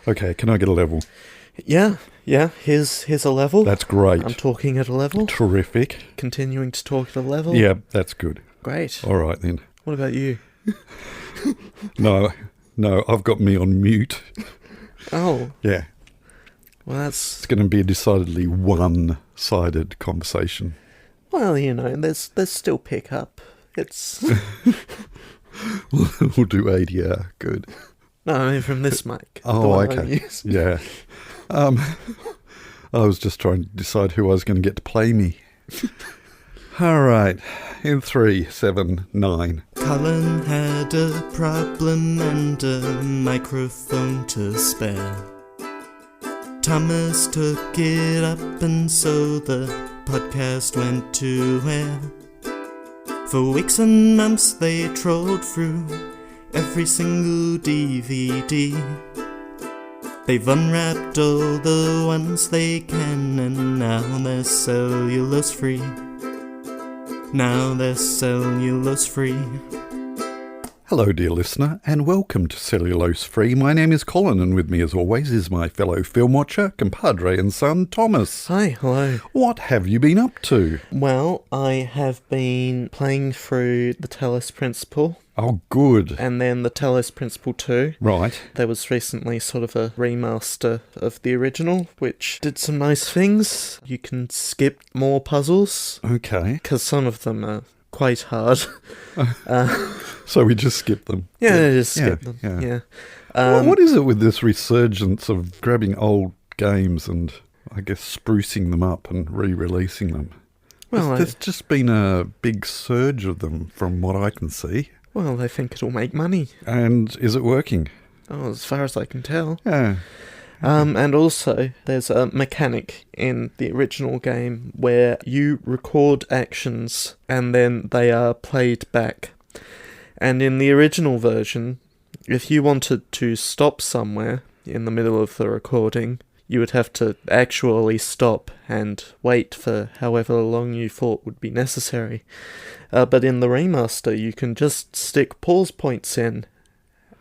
Okay, can I get a level? Yeah. Here's a level. That's great. I'm talking at a level. Terrific. Continuing to talk at a level. Yeah, that's good. Great. All right, then. What about you? No, I've got me on mute. Oh. Yeah. Well, It's going to be a decidedly one-sided conversation. Well, there's still pickup. It's... We'll do ADR. Good. No, I mean from this mic. Oh, okay. Yeah. I was just trying to decide who I was going to get to play me. All right. In 3, 7, 9. Colin had a problem and a microphone to spare. Thomas took it up and so the podcast went to air. For weeks and months they trolled through every single DVD. They've unwrapped all the ones they can and now they're cellulose free. Now they're cellulose free. Hello, dear listener, and welcome to Cellulose Free. My name is Colin, and with me, as always, is my fellow film watcher, compadre and son, Thomas. Hi, hello. What have you been up to? Well, I have been playing through the Cellulose Principle. Oh, good. And then the Cellulose Principle 2. Right. There was recently sort of a remaster of the original, which did some nice things. You can skip more puzzles. Okay. Because some of them are quite hard. So we just skip them. Yeah, just skip them. Yeah. What is it with this resurgence of grabbing old games and, I guess, sprucing them up and re-releasing them? Well, there's just been a big surge of them from what I can see. Well, they think it'll make money. And is it working? Oh, as far as I can tell. Yeah. And also, there's a mechanic in the original game where you record actions and then they are played back. And in the original version, if you wanted to stop somewhere in the middle of the recording, you would have to actually stop and wait for however long you thought would be necessary. But in the remaster, you can just stick pause points in,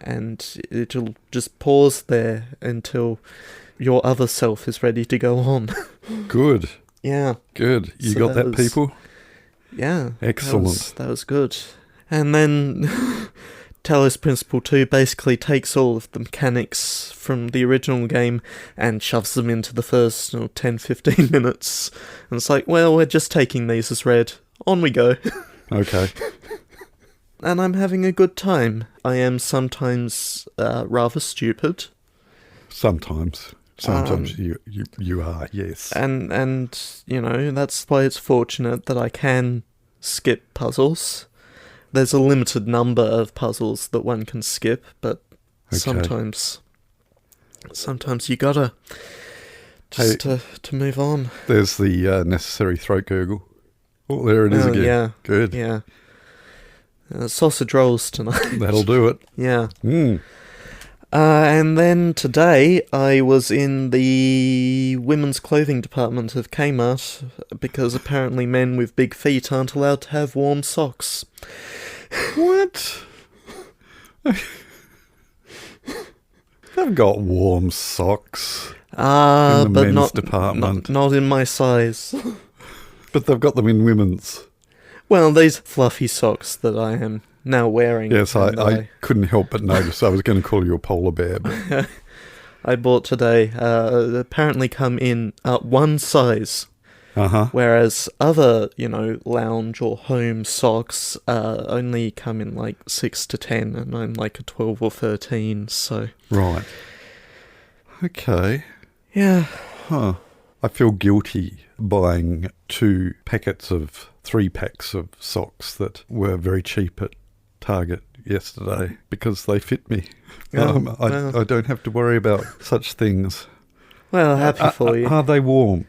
and it'll just pause there until your other self is ready to go on. Good. Yeah. Good. You So got that, people? Yeah. Excellent. That was good. And then Cellulose Principle 2 basically takes all of the mechanics from the original game and shoves them into the first 10-15 minutes. And it's like, well, we're just taking these as read. On we go. Okay. And I'm having a good time. I am sometimes rather stupid. Sometimes you are, yes. And that's why it's fortunate that I can skip puzzles. There's a limited number of puzzles that one can skip, but sometimes you gotta just to move on. There's the necessary throat gurgle. Oh, there it is again. Yeah. Good. Yeah. Sausage rolls tonight. That'll do it. Yeah. Mm. And then today I was in the women's clothing department of Kmart because apparently men with big feet aren't allowed to have warm socks. What? They've got warm socks in the but men's department. Not in my size. But they've got them in women's. Well, these fluffy socks that I am now wearing. Yes, I couldn't help but notice. I was going to call you a polar bear. But I bought today apparently come in one size. Uh-huh. Whereas other, lounge or home socks only come in like 6 to 10, and I'm like a 12 or 13, so... Right. Okay. Yeah. Huh. I feel guilty buying 3 packs of socks that were very cheap at Target yesterday because they fit me. I don't have to worry about such things. Well, happy for you. Are they warm?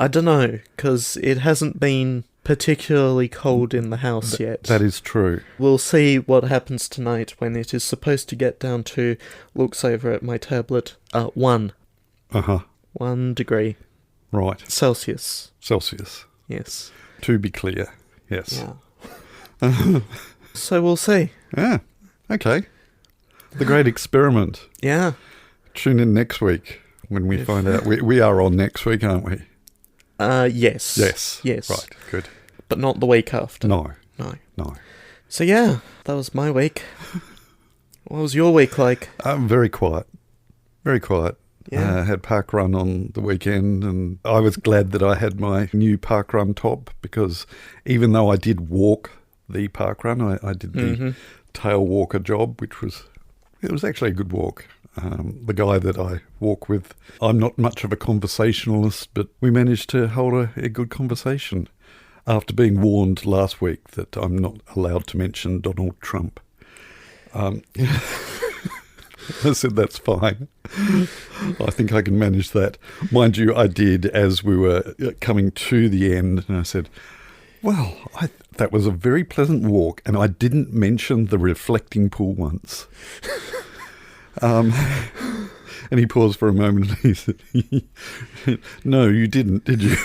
I don't know, because it hasn't been particularly cold in the house yet. That is true. We'll see what happens tonight when it is supposed to get down to, looks over at my tablet, 1. Uh-huh. 1 degree. Right. Celsius. Yes. To be clear, yes. Yeah. So we'll see. Yeah, okay. The great experiment. Yeah. Tune in next week when we find out. We are on next week, aren't we? Yes. Yes. Right, good. But not the week after. No. No. So yeah, that was my week. What was your week like? Very quiet. Very quiet. Yeah. Had park run on the weekend, and I was glad that I had my new park run top, because even though I did walk the park run, I did the tail walker job, which was actually a good walk. The guy that I walk with, I'm not much of a conversationalist, but we managed to hold a good conversation after being warned last week that I'm not allowed to mention Donald Trump. I said that's fine. I think I can manage that. Mind you, I did as we were coming to the end, and I said, well, that was a very pleasant walk, and I didn't mention the reflecting pool once. And he paused for a moment and he said, no, you didn't, did you?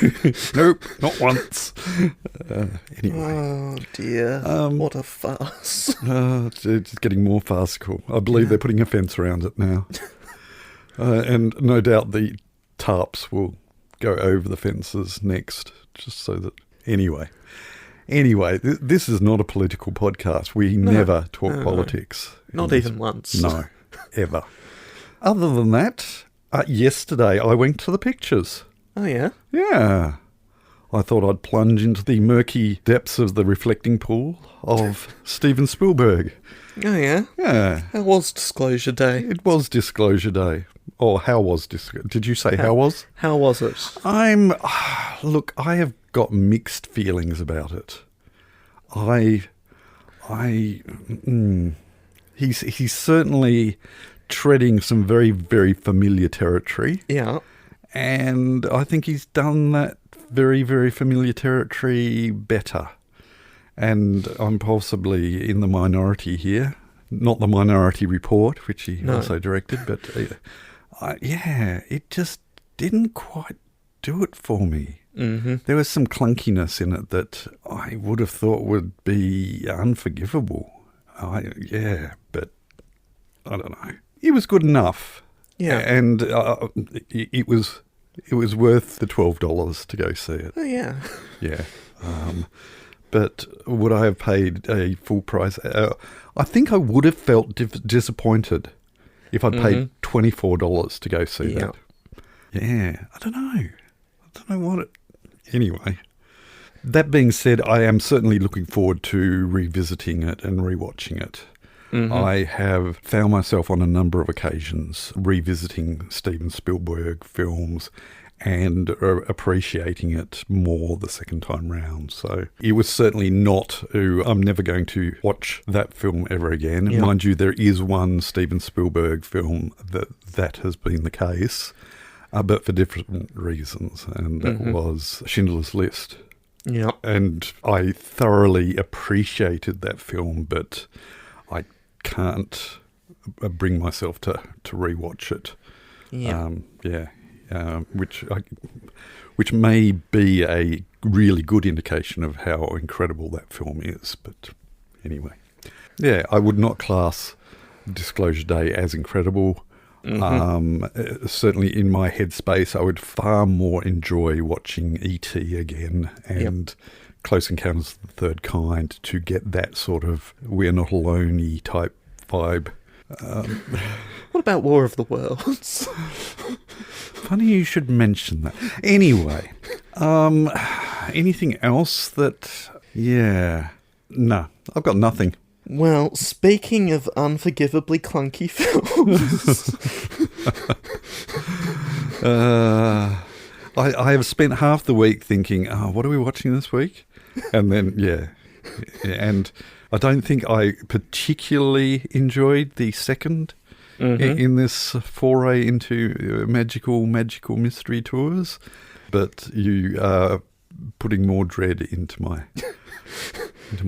Nope, not once. Anyway. Oh, dear. What a farce. It's getting more farcical. I believe they're putting a fence around it now. And no doubt the tarps will go over the fences next, just so that... Anyway, this is not a political podcast. We never talk politics. Not even once. No, ever. Other than that, yesterday I went to the pictures. Oh, yeah? Yeah. I thought I'd plunge into the murky depths of the reflecting pool of Steven Spielberg. Oh, yeah? Yeah. How was Disclosure Day? It was Disclosure Day. Or how was Disclosure? Did you say how was? How was it? Look, I have got mixed feelings about it. He's certainly treading some very, very familiar territory. Yeah. And I think he's done that very, very familiar territory better. And I'm possibly in the minority here. Not the Minority Report, which he also directed, but it just didn't quite do it for me. Mm-hmm. There was some clunkiness in it that I would have thought would be unforgivable. But I don't know. It was good enough. Yeah. And it was worth the $12 to go see it. Oh, yeah. Yeah. But would I have paid a full price? I think I would have felt disappointed if I'd paid $24 to go see that. Yeah. I don't know what it... Anyway. That being said, I am certainly looking forward to revisiting it and rewatching it. Mm-hmm. I have found myself on a number of occasions revisiting Steven Spielberg films and appreciating it more the second time round. So it was certainly not, I'm never going to watch that film ever again. Yeah. Mind you, there is one Steven Spielberg film that has been the case, but for different reasons, and that was Schindler's List. Yeah. And I thoroughly appreciated that film, but I can't bring myself to rewatch it. Yeah. Which may be a really good indication of how incredible that film is. But anyway, yeah, I would not class Disclosure Day as incredible. Mm-hmm. Certainly in my headspace, I would far more enjoy watching E.T. again and Close Encounters of the Third Kind to get that sort of we're not alone-y type vibe. What about War of the Worlds? Funny you should mention that. Anyway, anything else that... Yeah. No, I've got nothing. Well, speaking of unforgivably clunky films... I have spent half the week thinking, what are we watching this week? And then, and I don't think I particularly enjoyed the second in this foray into magical mystery tours, but you are putting more dread into my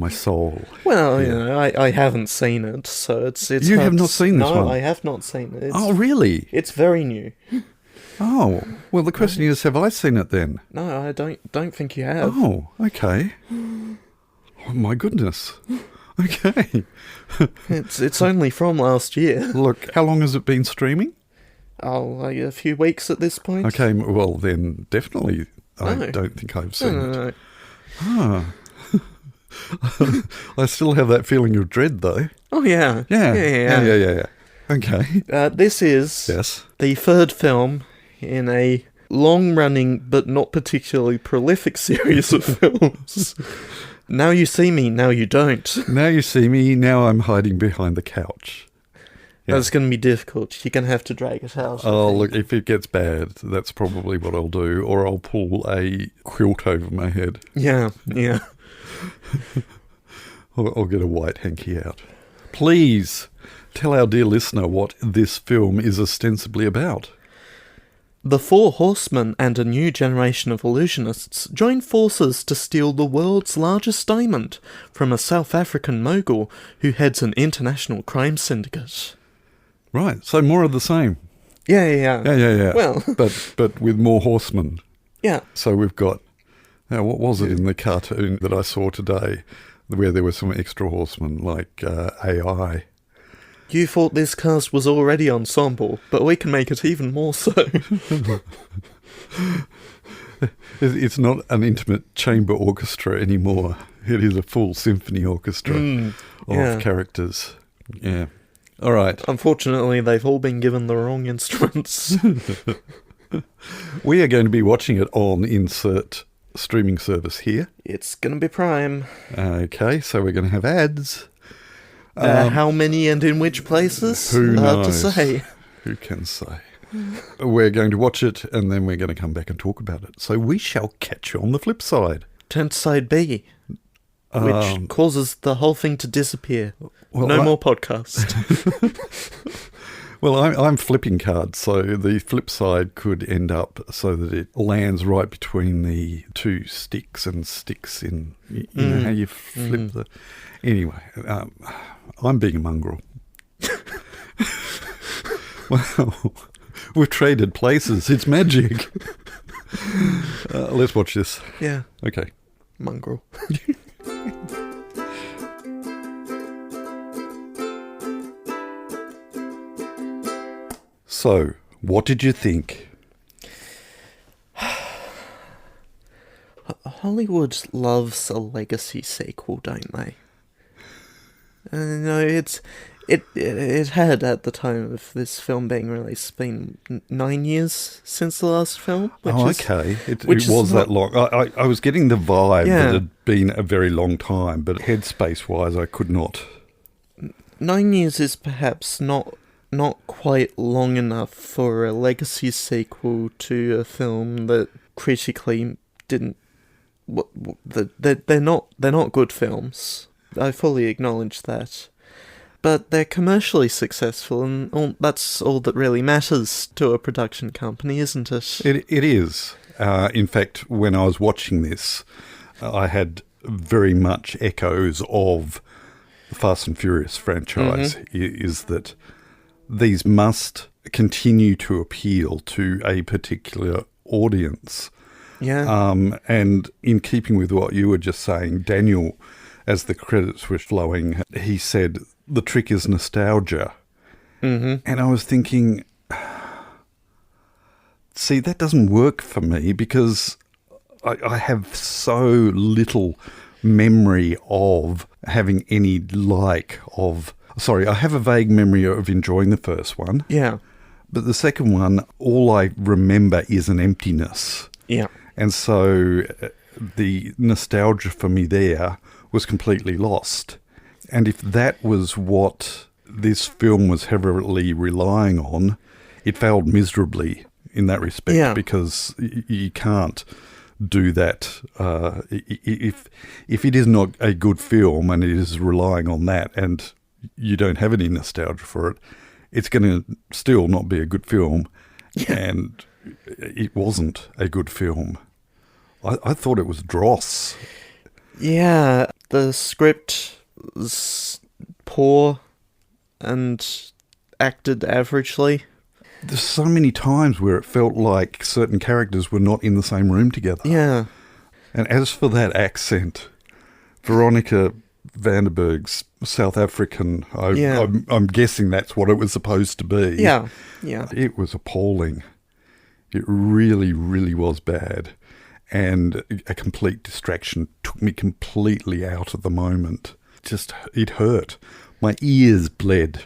soul. Well, I haven't seen it, so it's. You have not seen this one? No, I have not seen it. Oh, really? It's very new. Oh, well, the question is, have I seen it then? No, I don't think you have. Oh, okay. Oh, my goodness. Okay. It's only from last year. Look, how long has it been streaming? Oh, like a few weeks at this point. Okay, well then definitely I No. don't think I've seen No. it. Ah. I still have that feeling of dread though. Oh, yeah. Yeah. Okay. This is Yes. the third film in a long-running but not particularly prolific series of films. Now You See Me, Now You Don't. Now you see me, now I'm hiding behind the couch. Yeah. That's going to be difficult. You're going to have to drag it out. I Oh, think. look, if it gets bad, that's probably what I'll do, or I'll pull a quilt over my head. Yeah. Or I'll get a white hanky out. Please tell our dear listener what this film is ostensibly about. The Four Horsemen and a new generation of illusionists join forces to steal the world's largest diamond from a South African mogul who heads an international crime syndicate. Right, so more of the same. Yeah. Yeah. Well, But with more horsemen. yeah. So we've got, what was it in the cartoon that I saw today, where there were some extra horsemen, like AI. You thought this cast was already ensemble, but we can make it even more so. It's not an intimate chamber orchestra anymore. It is a full symphony orchestra of characters. Yeah. All right. Unfortunately, they've all been given the wrong instruments. We are going to be watching it on insert streaming service here. It's gonna be Prime. Okay, so we're going to have ads. How many and in which places? Who Hard knows? to say. Who can say? We're going to watch it and then we're going to come back and talk about it. So we shall catch you on the flip side. Turn to side B, which causes the whole thing to disappear. Well, No more podcast. Well, I'm flipping cards, so the flip side could end up so that it lands right between the two sticks and sticks in. You know how you flip the. Anyway, I'm being a mongrel. Well, we've traded places. It's magic. Let's watch this. Yeah, Okay. mongrel. So, what did you think? Hollywood loves a legacy sequel, don't they? No, it had at the time of this film being released been 9 years since the last film. Which is, Okay. It which is was not- that long. I was getting the vibe Yeah. that it had been a very long time, but headspace-wise, I could not. 9 years is perhaps not quite long enough for a legacy sequel to a film that critically didn't. They're not good films. I fully acknowledge that, but they're commercially successful, and that's all that really matters to a production company, isn't it? It is. In fact, when I was watching this, I had very much echoes of the Fast and Furious franchise. Is that these must continue to appeal to a particular audience. Yeah. And in keeping with what you were just saying, Daniel, as the credits were flowing, he said, the trick is nostalgia. And I was thinking, see, that doesn't work for me because I have so little memory of having any I have a vague memory of enjoying the first one. Yeah. But the second one, all I remember is an emptiness. Yeah. And so the nostalgia for me there was completely lost. And if that was what this film was heavily relying on, it failed miserably in that respect because you can't do that. If it is not a good film and it is relying on that and you don't have any nostalgia for it, it's going to still not be a good film. And it wasn't a good film. I thought it was dross. Yeah, the script was poor and acted averagely. There's so many times where it felt like certain characters were not in the same room together. Yeah. And as for that accent, Veronica Vandenberg's South African. Yeah. I'm guessing that's what it was supposed to be. Yeah. It was appalling. It really, really was bad. And a complete distraction took me completely out of the moment. It hurt. My ears bled.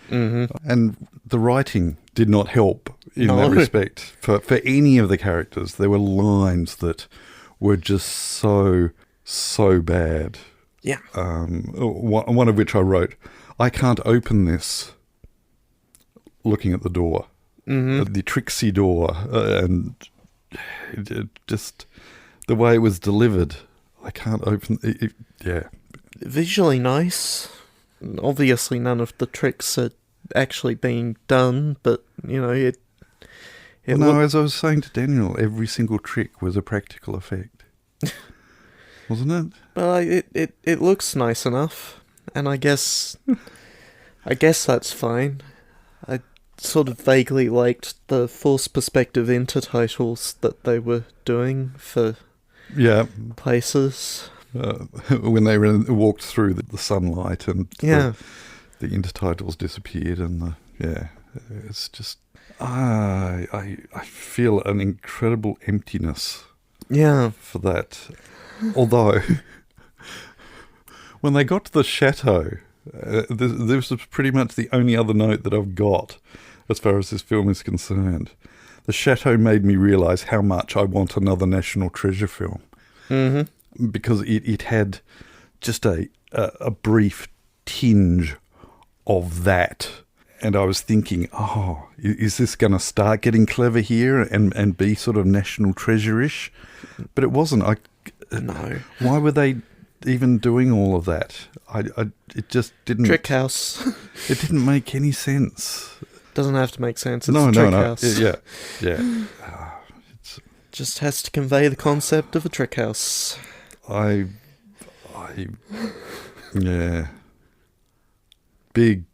Mm-hmm. And the writing did not help in that respect. For any of the characters, there were lines that were just so bad. Yeah. One of which I wrote, "I can't open this," looking at the door. Mm-hmm. The tricksy door, and just the way it was delivered. I can't open it. Yeah. Visually nice. Obviously none of the tricks are actually being done, but, it As I was saying to Daniel, every single trick was a practical effect. Wasn't it? Well, it looks nice enough, and I guess that's fine. I sort of vaguely liked the forced perspective intertitles that they were doing for places. When they walked through the sunlight and the intertitles disappeared, and it's just I feel an incredible emptiness. Yeah. For that. Although, when they got to the chateau, this was pretty much the only other note that I've got as far as this film is concerned. The chateau made me realise how much I want another National Treasure film. Mm-hmm. Because it had just a brief tinge of that. And I was thinking, is this going to start getting clever here and be sort of National Treasure-ish? But it wasn't. No. Why were they even doing all of that? It just didn't... Trick house. It didn't make any sense. Doesn't have to make sense. It's a trick house. Yeah. Just has to convey the concept of a trick house. Big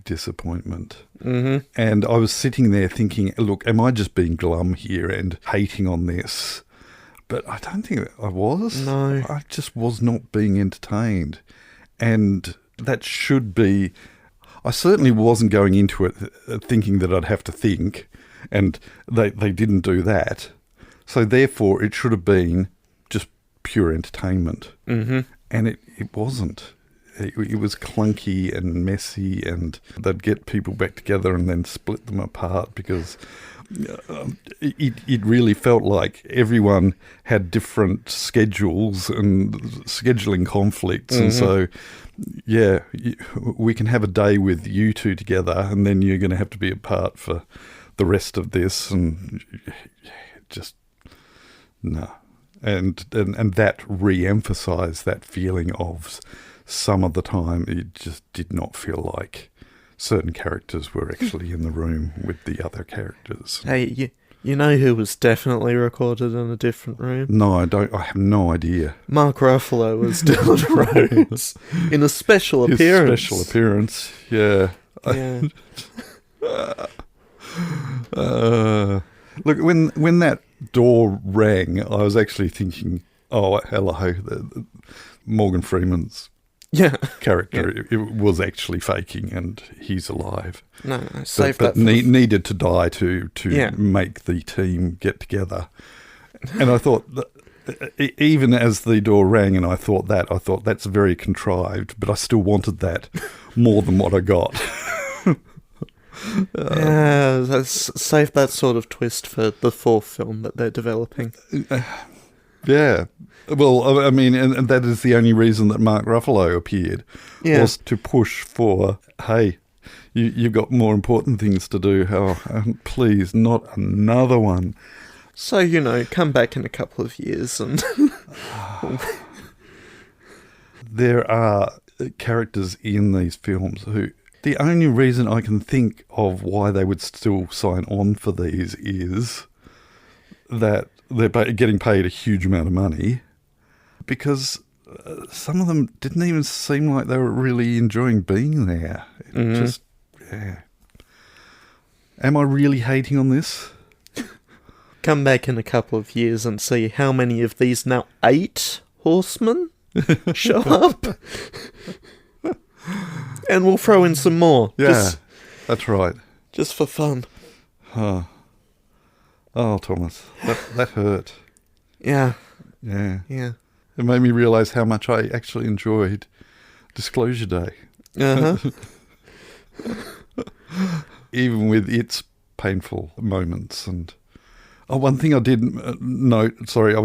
disappointment. Mm-hmm. And I was sitting there thinking, look, am I just being glum here and hating on this? But I don't think I was. No. I just was not being entertained. And that should be... I certainly wasn't going into it thinking that I'd have to think, and they didn't do that. So therefore, it should have been just pure entertainment. Mm-hmm. And it wasn't. It was clunky and messy, and they'd get people back together and then split them apart because it really felt like everyone had different schedules and scheduling conflicts. Mm-hmm. And so, we can have a day with you two together, and then you're going to have to be apart for the rest of this, and just no. And that re-emphasised that feeling of... Some of the time, it just did not feel like certain characters were actually in the room with the other characters. Hey, you know who was definitely recorded in a different room? No, I don't. I have no idea. Mark Ruffalo was Dylan Rhodes in a special appearance. Special appearance, yeah. Look, when that door rang, I was actually thinking, oh, hello, Morgan Freeman's character it was actually faking, and he's alive. No, save that. But needed to die to make the team get together. And I thought, even as the door rang, and I thought that's very contrived, but I still wanted that more than what I got. Save that sort of twist for the fourth film that they're developing. Yeah. Well, I mean, and that is the only reason that Mark Ruffalo appeared, was to push for, hey, you've got more important things to do. Please, not another one. So, come back in a couple of years and... There are characters in these films who... The only reason I can think of why they would still sign on for these is that they're getting paid a huge amount of money, because some of them didn't even seem like they were really enjoying being there. Am I really hating on this? Come back in a couple of years and see how many of these now 8 horsemen Shut up. And we'll throw in some more. Yeah, that's right. Just for fun. Oh, Thomas, that hurt. Yeah. Yeah. Yeah. It made me realise how much I actually enjoyed Disclosure Day. Uh-huh. Even with its painful moments. And one thing I did note, sorry, I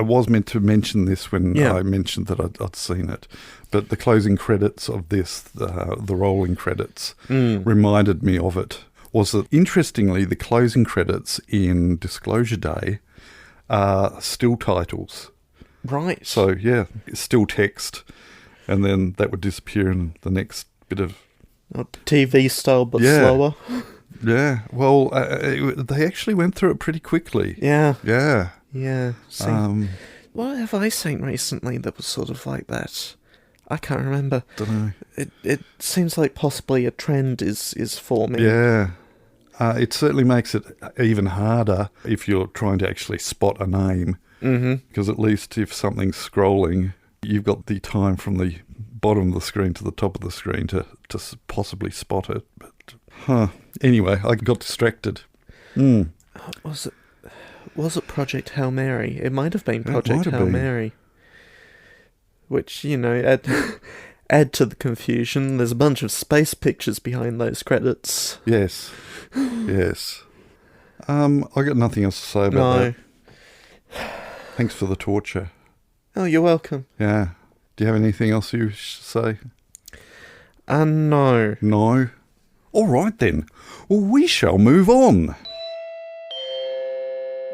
was meant to mention this when I mentioned that I'd seen it, but the closing credits of this, the rolling credits, reminded me of it, was that, interestingly, the closing credits in Disclosure Day are still titles. Right. So, yeah, still text, and then that would disappear in the next bit of... TV style, but slower. Yeah, well, they actually went through it pretty quickly. Yeah. Yeah. Yeah. What have I seen recently that was sort of like that? I can't remember. Don't know. It seems like possibly a trend is forming. Yeah. It certainly makes it even harder if you're trying to actually spot a name. Mm-hmm. Because at least if something's scrolling, you've got the time from the bottom of the screen to the top of the screen to possibly spot it. But anyway, I got distracted. Was it Project Hail Mary? It might have been Project Hail Mary. Which, add to the confusion. There's a bunch of space pictures behind those credits. Yes. Yes. I got nothing else to say about that. Thanks for the torture. Oh, you're welcome. Yeah. Do you have anything else you should say? No. No? All right then. Well, we shall move on.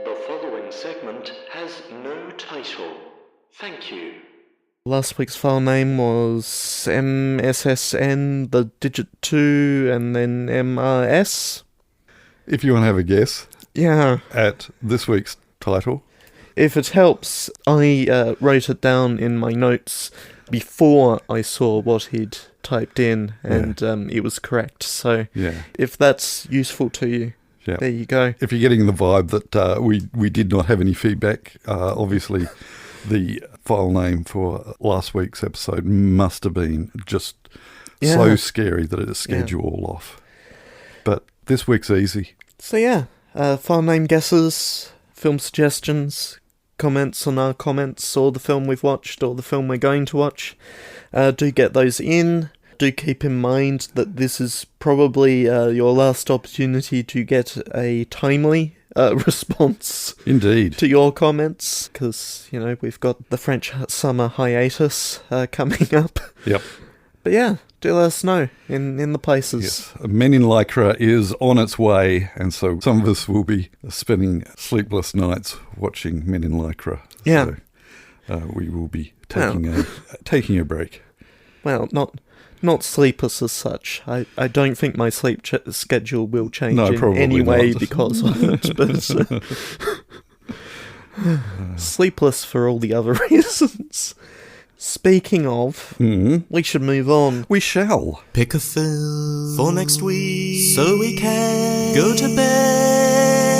The following segment has no title. Thank you. Last week's file name was MSSN, the digit 2, and then MRS. If you want to have a guess at this week's title. If it helps, I wrote it down in my notes before I saw what he'd typed in, and it was correct. So if that's useful to you, there you go. If you're getting the vibe that we did not have any feedback, obviously the file name for last week's episode must have been just so scary that it scared you all off. But this week's easy. So file name guesses, film suggestions, comments on our comments, or the film we've watched, or the film we're going to watch. Do get those in. Do keep in mind that this is probably your last opportunity to get a timely response. Indeed. To your comments, because, we've got the French summer hiatus coming up. Yep. But do let us know in the places. Yes. Men in Lycra is on its way, and so some of us will be spending sleepless nights watching Men in Lycra. Yeah. So we will be taking a break. Well, not sleepless as such. I don't think my sleep schedule will change in any way because of it, but sleepless for all the other reasons. Speaking of, we should move on. We shall. Pick a film for next week so we can go to bed.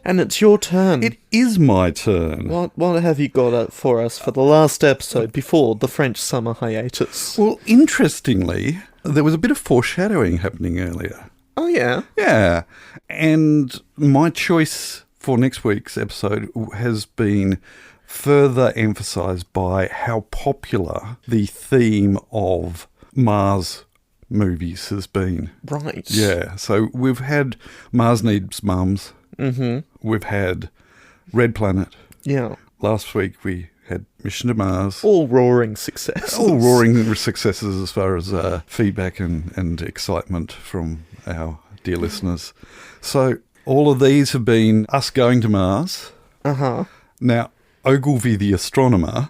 And it's your turn. It is my turn. What have you got for us for the last episode before the French summer hiatus? Well, interestingly, there was a bit of foreshadowing happening earlier. Oh, yeah? Yeah. And my choice for next week's episode has been further emphasised by how popular the theme of Mars movies has been. Right. Yeah. So we've had Mars Needs Mums. Mm-hmm. We've had Red Planet. Yeah. Last week we had Mission to Mars. All roaring successes. All roaring successes as far as feedback and excitement from our dear listeners. So all of these have been us going to Mars. Uh-huh. Now, Ogilvy the astronomer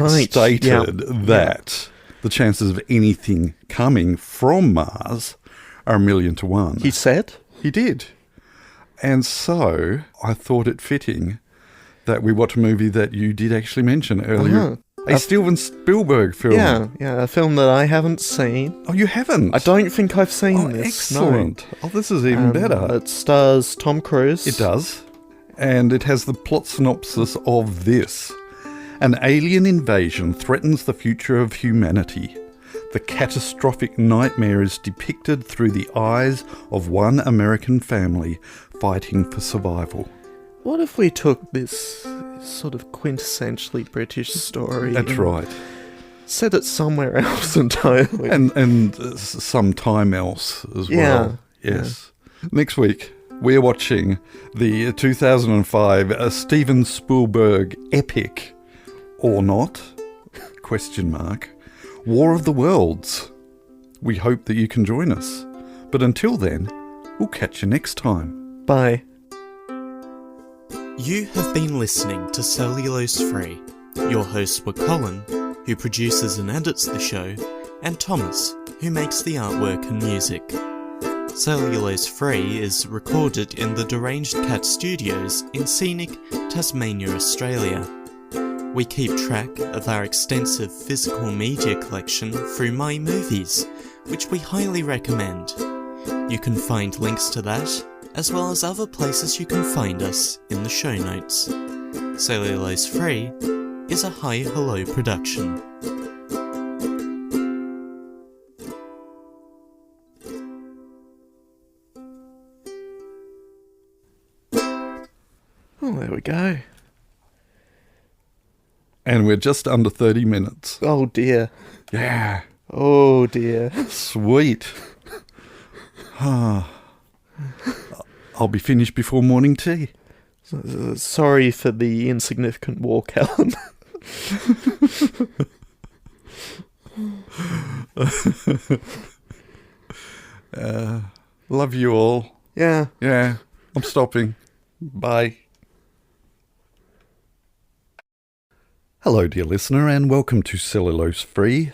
stated that the chances of anything coming from Mars are 1,000,000 to 1. He said? He did. And so I thought it fitting that we watch a movie that you did actually mention earlier. Uh-huh. A Steven Spielberg film. Yeah, a film that I haven't seen. Oh, you haven't? I don't think I've seen this. Excellent. No. Oh, this is even better. It stars Tom Cruise. It does. And it has the plot synopsis of this. An alien invasion threatens the future of humanity. The catastrophic nightmare is depicted through the eyes of one American family fighting for survival. What if we took this sort of quintessentially British story? That's right. Set it somewhere else entirely. And sometime else as well. Yes. Yeah. Next week, we're watching the 2005 Steven Spielberg epic, or not, ? War of the Worlds. We hope that you can join us. But until then, we'll catch you next time. Bye. You have been listening to Cellulose Free. Your hosts were Colin, who produces and edits the show, and Thomas, who makes the artwork and music. Cellulose Free is recorded in the Deranged Cat Studios in scenic Tasmania, Australia. We keep track of our extensive physical media collection through My Movies, which we highly recommend. You can find links to that, as well as other places you can find us in the show notes. Cellulose Free is a Hi Hello production. Oh, there we go. And we're just under 30 minutes. Oh dear. Yeah. Oh dear. Sweet. I'll be finished before morning tea. Sorry for the insignificant walk, Alan. Love you all. Yeah. Yeah. I'm stopping. Bye. Hello, dear listener, and welcome to Cellulose Free.